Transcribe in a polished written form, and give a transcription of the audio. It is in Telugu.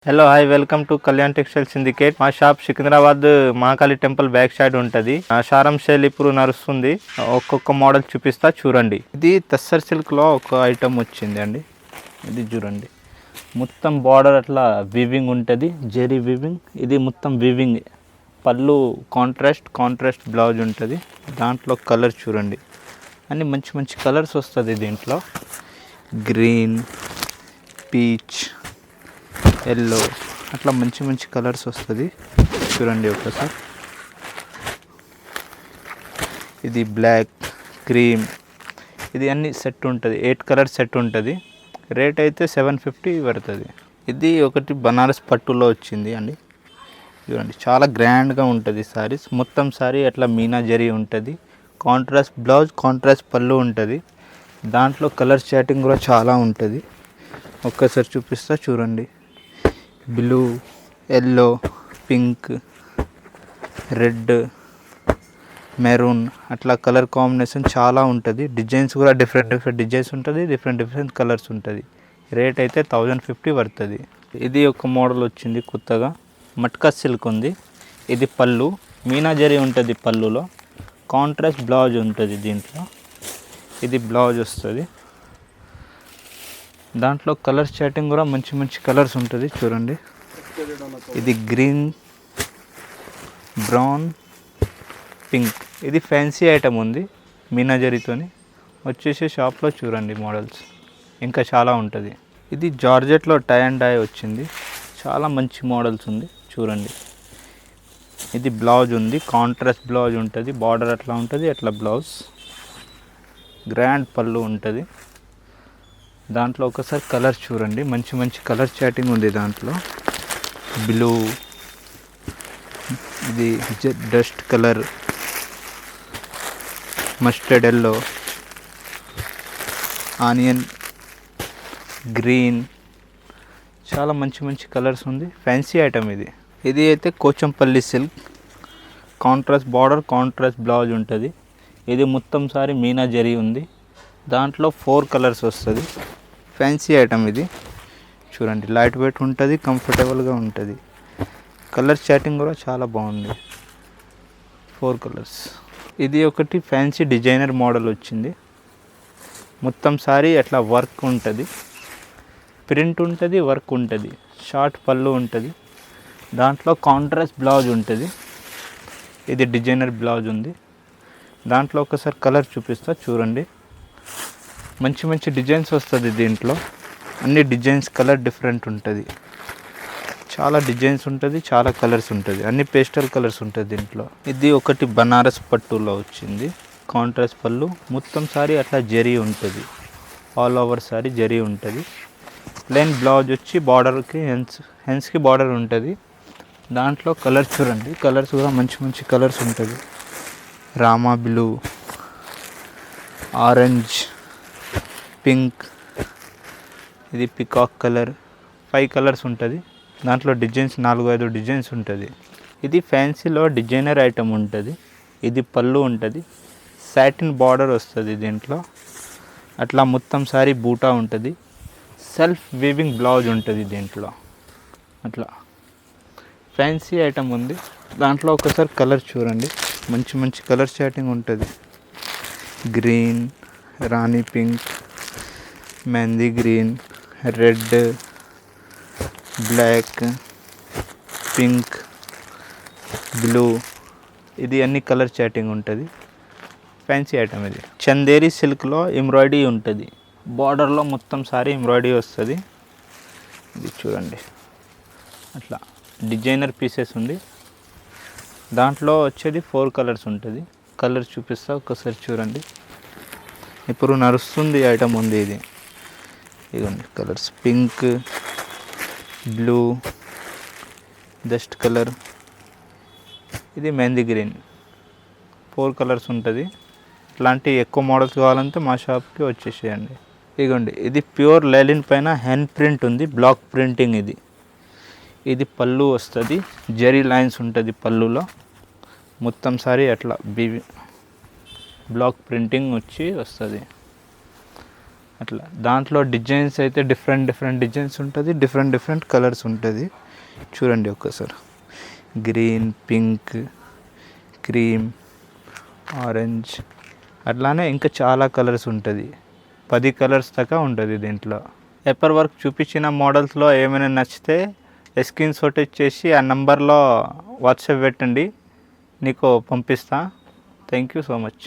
Hello hi welcome to Kalyan textile syndicate. మా shop Secunderabad Mahakali temple back side ఉంటుంది. షారం సేల్ ఇప్పుడు నడుస్తుంది. ఒక్కొక్క మోడల్ చూపిస్తా చూడండి. ఇది తస్సర్ సిల్క్ లో ఒక ఐటమ్ వచ్చింది అండి. ఇది చూడండి, మొత్తం బార్డర్ అట్లా వీవింగ్ ఉంటుంది, జెరీ వీవింగ్. ఇది మొత్తం వీవింగ్. పళ్ళు కాంట్రాస్ట్ బ్లౌజ్ ఉంటుంది. దాంట్లో కలర్ చూడండి, అన్ని మంచి మంచి కలర్స్ వస్తుంది దీంట్లో. గ్రీన్, పీచ్, ఎల్లో అట్లా మంచి మంచి కలర్స్ వస్తుంది. చూడండి ఒకసారి. ఇది బ్లాక్, క్రీమ్, ఇది అన్ని సెట్ ఉంటుంది. 8 కలర్ సెట్ ఉంటుంది. రేట్ అయితే 750 పడుతుంది. ఇది ఒకటి బనారస్ పట్టులో వచ్చింది అండి. చూడండి, చాలా గ్రాండ్గా ఉంటుంది సారీస్. మొత్తం సారీ అట్లా మీనా జరీ ఉంటుంది. కాంట్రాస్ట్ బ్లౌజ్, కాంట్రాస్ట్ పళ్ళు ఉంటుంది. దాంట్లో కలర్ చాటింగ్ కూడా చాలా ఉంటుంది. ఒక్కసారి చూపిస్తా చూడండి. Blue, yellow, pink, red, maroon అట్లా కలర్ కాంబినేషన్ చాలా ఉంటుంది. డిజైన్స్ కూడా డిఫరెంట్ డిజైన్స్ ఉంటుంది, డిఫరెంట్ కలర్స్ ఉంటుంది. రేట్ అయితే 1050 పడుతుంది. ఇది ఒక మోడల్ వచ్చింది కొత్తగా, మట్కా సిల్క్ ఉంది. ఇది పళ్ళు మీనా జరీ ఉంటుంది. పళ్ళులో కాంట్రాస్ట్ బ్లౌజ్ ఉంటుంది. దీంట్లో ఇది బ్లౌజ్ వస్తుంది. దాంట్లో కలర్స్ చాటింగ్ కూడా మంచి మంచి కలర్స్ ఉంటుంది. చూడండి, ఇది గ్రీన్, బ్రౌన్, పింక్. ఇది ఫ్యాన్సీ ఐటమ్ ఉంది మీనా జరీతోని. వచ్చేసి షాప్లో చూడండి మోడల్స్, ఇంకా చాలా ఉంటుంది. ఇది జార్జెట్లో టై అండ్ డై వచ్చింది. చాలా మంచి మోడల్స్ ఉంది చూడండి. ఇది బ్లౌజ్ ఉంది, కాంట్రాస్ట్ బ్లౌజ్ ఉంటుంది. బార్డర్ అట్లా ఉంటుంది, అట్లా బ్లౌజ్. గ్రాండ్ పళ్ళు ఉంటుంది. దాంట్లో ఒకసారి కలర్ చూడండి, మంచి మంచి కలర్ చాటింగ్ ఉంది దాంట్లో. బ్లూ, ఇది dust colour, mustard yellow, onion green, చాలా మంచి మంచి కలర్స్ ఉంది. ఫ్యాన్సీ ఐటమ్ ఇది. ఇది అయితే Kochampalli silk, contrast border, contrast blouse ఉంటుంది. ఇది మొత్తం సారి మీనా జరీ ఉంది. దాంట్లో 4 కలర్స్ వస్తుంది. ఫ్యాన్సీ ఐటమ్ ఇది. చూడండి, లైట్ వెయిట్ ఉంటుంది, కంఫర్టబుల్గా ఉంటుంది. కలర్ చాటింగ్ కూడా చాలా బాగుంది. 4 కలర్స్. ఇది ఒకటి ఫ్యాన్సీ డిజైనర్ మోడల్ వచ్చింది. మొత్తం సారీ అట్లా వర్క్ ఉంటుంది, ప్రింట్ ఉంటుంది, వర్క్ ఉంటుంది. షార్ట్ పళ్ళు ఉంటుంది. దాంట్లో కాంట్రాస్ట్ బ్లౌజ్ ఉంటుంది. ఇది డిజైనర్ బ్లౌజ్ ఉంది. దాంట్లో ఒకసారి కలర్ చూపిస్తా చూడండి. మంచి మంచి డిజైన్స్ వస్తుంది దీంట్లో. అన్ని డిజైన్స్ కలర్ డిఫరెంట్ ఉంటుంది. చాలా డిజైన్స్ ఉంటుంది, చాలా కలర్స్ ఉంటుంది. అన్ని పేస్టల్ కలర్స్ ఉంటుంది దీంట్లో. ఇది ఒకటి బనారస్ పట్టులో వచ్చింది. కాంట్రాస్ట్ పళ్ళు, మొత్తం సారీ అట్లా జరీ ఉంటుంది. ఆల్ ఓవర్ సారీ జరీ ఉంటుంది. ప్లెయిన్ బ్లౌజ్ వచ్చి బార్డర్కి హెన్స్కి బార్డర్ ఉంటుంది. దాంట్లో కలర్ చూడండి, కలర్స్ కూడా మంచి మంచి కలర్స్ ఉంటుంది. రామా బ్లూ, ఆరెంజ్, పింక్, ఇది పికాక్ కలర్. 5 కలర్స్ ఉంటుంది. దాంట్లో డిజైన్స్ 4-5 డిజైన్స్ ఉంటుంది. ఇది ఫ్యాన్సీలో డిజైనర్ ఐటమ్ ఉంటుంది. ఇది పళ్ళు ఉంటుంది, సాటిన్ బార్డర్ వస్తుంది దీంట్లో. అట్లా మొత్తం సారీ బూటా ఉంటుంది. సెల్ఫ్ వీవింగ్ బ్లౌజ్ ఉంటుంది దీంట్లో. అట్లా ఫ్యాన్సీ ఐటమ్ ఉంది. దాంట్లో ఒకసారి కలర్ చూడండి, మంచి మంచి కలర్ చాటింగ్ ఉంటుంది. Green, rani pink, mehndi green, red, black, pink, blue, ఇది అన్ని కలర్ చాటింగ్ ఉంటుంది. ఫ్యాన్సీ ఐటమ్ ఇది. చందేరి సిల్క్లో ఎంబ్రాయిడరీ ఉంటుంది. బార్డర్లో మొత్తం సారీ ఎంబ్రాయిడరీ వస్తుంది. ఇది చూడండి, అట్లా డిజైనర్ పీసెస్ ఉంది. దాంట్లో వచ్చేది 4 కలర్స్ ఉంటుంది. కలర్ చూపిస్తా ఒకసారి చూడండి. ఇప్పుడు నడుస్తుంది ఐటమ్ ఉంది ఇది. ఇదిగోండి colours, pink, blue, dust colour, ఇది మెహందీ గ్రీన్. 4 కలర్స్ ఉంటుంది. ఇట్లాంటి ఎక్కువ మోడల్స్ కావాలంటే మా షాప్కి వచ్చేసేయండి. ఇదిగోండి, ఇది ప్యూర్ లైలిన్ పైన హ్యాండ్ ప్రింట్ ఉంది, బ్లాక్ ప్రింటింగ్ ఇది. ఇది పళ్ళు వస్తుంది, జరీ లైన్స్ ఉంటుంది పళ్ళులో. మొత్తం సారీ అట్లా బ్లాక్ ప్రింటింగ్ వచ్చి వస్తుంది. అట్లా దాంట్లో డిజైన్స్ అయితే డిఫరెంట్ డిజైన్స్ ఉంటుంది, డిఫరెంట్ కలర్స్ ఉంటుంది. చూడండి ఒక్కసారి, గ్రీన్, పింక్, క్రీమ్, ఆరెంజ్, అట్లానే ఇంకా చాలా కలర్స్ ఉంటుంది. 10 కలర్స్ దాకా ఉంటుంది దీంట్లో. ఎప్పటి వరకు చూపించిన మోడల్స్లో ఏమైనా నచ్చితే స్క్రీన్ షాట్ ఇచ్చేసి ఆ నెంబర్లో వాట్సాప్ పెట్టండి, నీకు పంపిస్తా. Thank you so much.